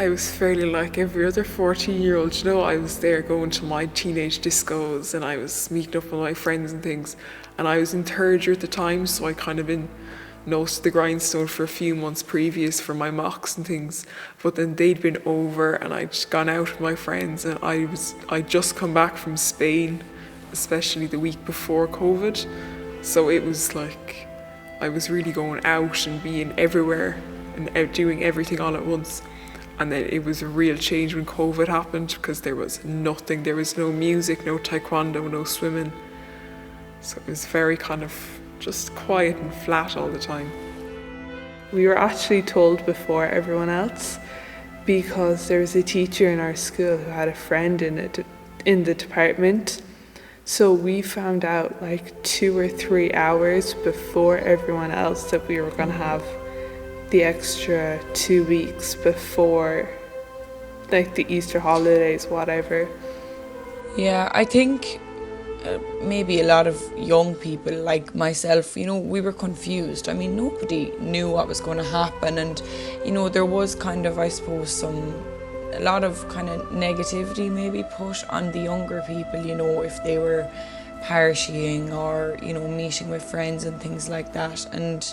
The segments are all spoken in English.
I was fairly like every other 14-year-old, you know, I was there going to my teenage discos and I was meeting up with my friends and things. And I was in third year at the time, so I kind of been nose to the grindstone for a few months previous for my mocks and things. But then they'd been over and I'd just gone out with my friends, and I'd just come back from Spain, especially the week before COVID. So it was like I was really going out and being everywhere and out doing everything all at once. And then it was a real change when COVID happened, because there was nothing. There was no music, no taekwondo, no swimming. So it was very kind of just quiet and flat all the time. We were actually told before everyone else, because there was a teacher in our school who had a friend in the department. So we found out like 2 or 3 hours before everyone else that we were going to have the extra 2 weeks before like the Easter holidays, whatever. Yeah, I think maybe a lot of young people like myself, you know, we were confused. I mean, nobody knew what was going to happen, and you know, there was kind of, I suppose, a lot of kind of negativity maybe put on the younger people, you know, if they were partying or, you know, meeting with friends and things like that. And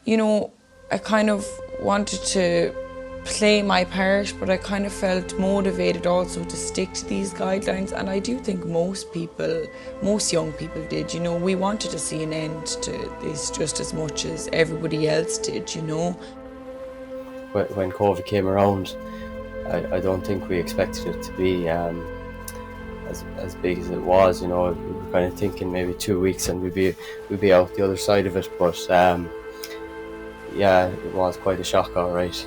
you know, I kind of wanted to play my part, but I kind of felt motivated also to stick to these guidelines. And I do think most young people did, you know. We wanted to see an end to this just as much as everybody else did, you know. When COVID came around, I don't think we expected it to be as big as it was, you know. We were kind of thinking maybe 2 weeks and we'd be out the other side of it, but yeah, it was quite a shock, all right.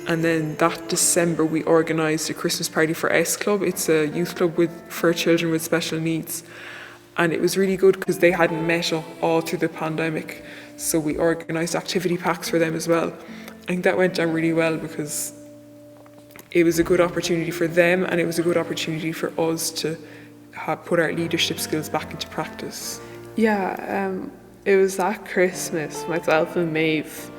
And then that December we organised a Christmas party for S Club. It's a youth club for children with special needs. And it was really good because they hadn't met all through the pandemic. So we organised activity packs for them as well. I think that went down really well because it was a good opportunity for them, and it was a good opportunity for us to put our leadership skills back into practice. Yeah, it was that Christmas, myself and Maeve,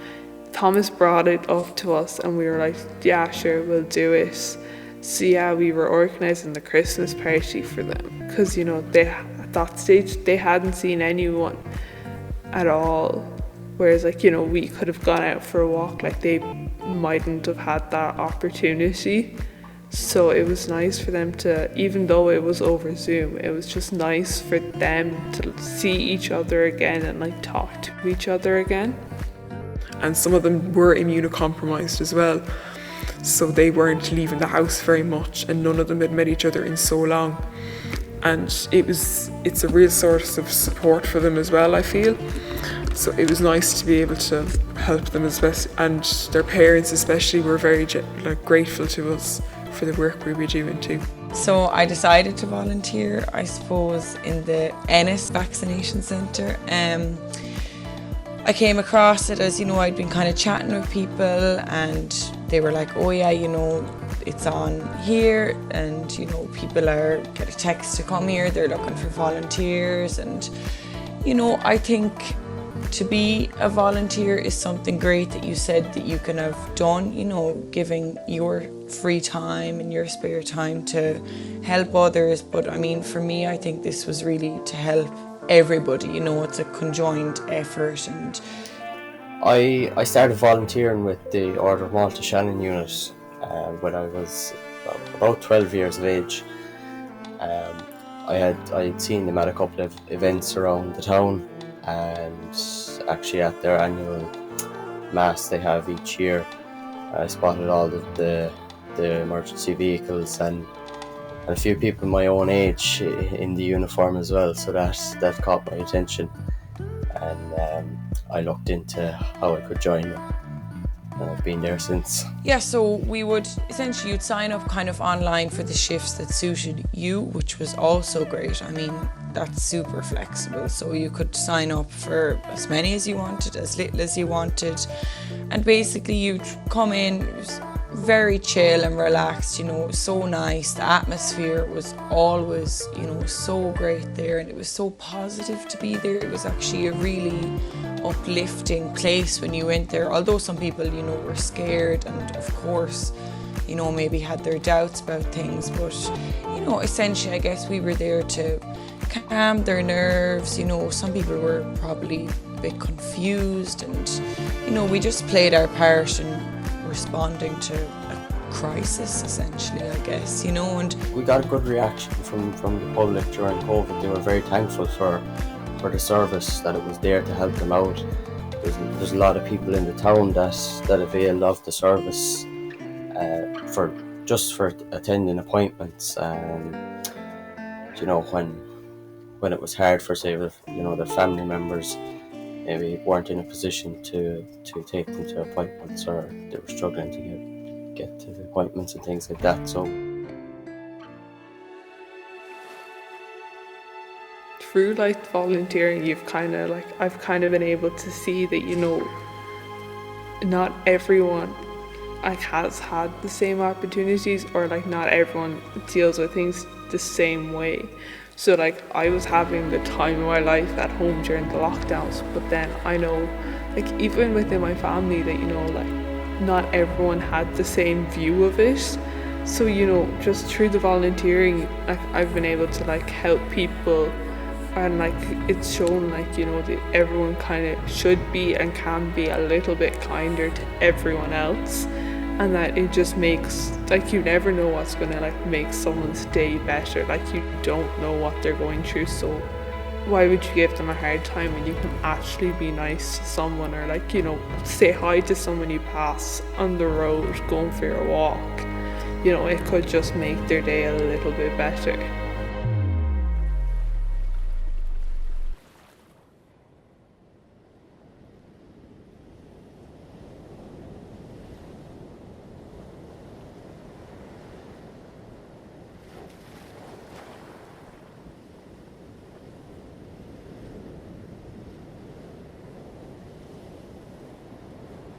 Thomas brought it up to us and we were like, yeah, sure, we'll do it. So yeah, we were organising the Christmas party for them, because you know, at that stage they hadn't seen anyone at all, whereas like, you know, we could have gone out for a walk, like they mightn't have had that opportunity. So it was nice for them to, even though it was over Zoom, it was just nice for them to see each other again and like talk to each other again. And some of them were immunocompromised as well, so they weren't leaving the house very much, and none of them had met each other in so long. And it's a real source of support for them as well, I feel. So it was nice to be able to help them as best, and their parents especially were very grateful to us for the work we were doing too. So I decided to volunteer, I suppose, in the Ennis vaccination centre. I came across it as, you know, I'd been kind of chatting with people and they were like, oh yeah, you know, it's on here, and you know, people get a text to come here, they're looking for volunteers. And you know, I think to be a volunteer is something great that you said that you can have done, you know, giving your free time and your spare time to help others. But I mean, for me, I think this was really to help everybody, you know, it's a conjoined effort. And I started volunteering with the Order of Malta Shannon unit when I was about 12 years of age. I'd seen them at a couple of events around the town, and actually at their annual mass they have each year, I spotted all of the emergency vehicles and a few people my own age in the uniform as well, so that caught my attention, and I looked into how I could join them, and I've been there since. Yeah, so you'd sign up kind of online for the shifts that suited you, which was also great. I mean, that's super flexible, so you could sign up for as many as you wanted, as little as you wanted, and basically you'd come in. It was very chill and relaxed, you know, it was so nice. The atmosphere was always, you know, so great there, and it was so positive to be there. It was actually a really uplifting place when you went there, although some people, you know, were scared and of course, you know, maybe had their doubts about things, but, you know, essentially I guess we were there to calm their nerves. You know, some people were probably a bit confused, and, you know, we just played our part in responding to a crisis, essentially, I guess, you know. And we got a good reaction from the public during COVID. They were very thankful for the service, that it was there to help them out. There's a lot of people in the town that availed of the service for attending appointments, you know, when it was hard for, say, you know, their family members maybe weren't in a position to take them to appointments, or they were struggling to get to the appointments and things like that. So through like volunteering, I've kind of been able to see that, you know, not everyone like has had the same opportunities, or like not everyone deals with things the same way. So like I was having the time of my life at home during the lockdowns, but then I know like even within my family that, you know, like not everyone had the same view of it. So, you know, just through the volunteering, like I've been able to like help people, and like it's shown like, you know, that everyone kind of should be and can be a little bit kinder to everyone else, and that it just makes, like, you never know what's gonna like make someone's day better. Like, you don't know what they're going through, so why would you give them a hard time when you can actually be nice to someone, or like, you know, say hi to someone you pass on the road going for your walk. You know, it could just make their day a little bit better.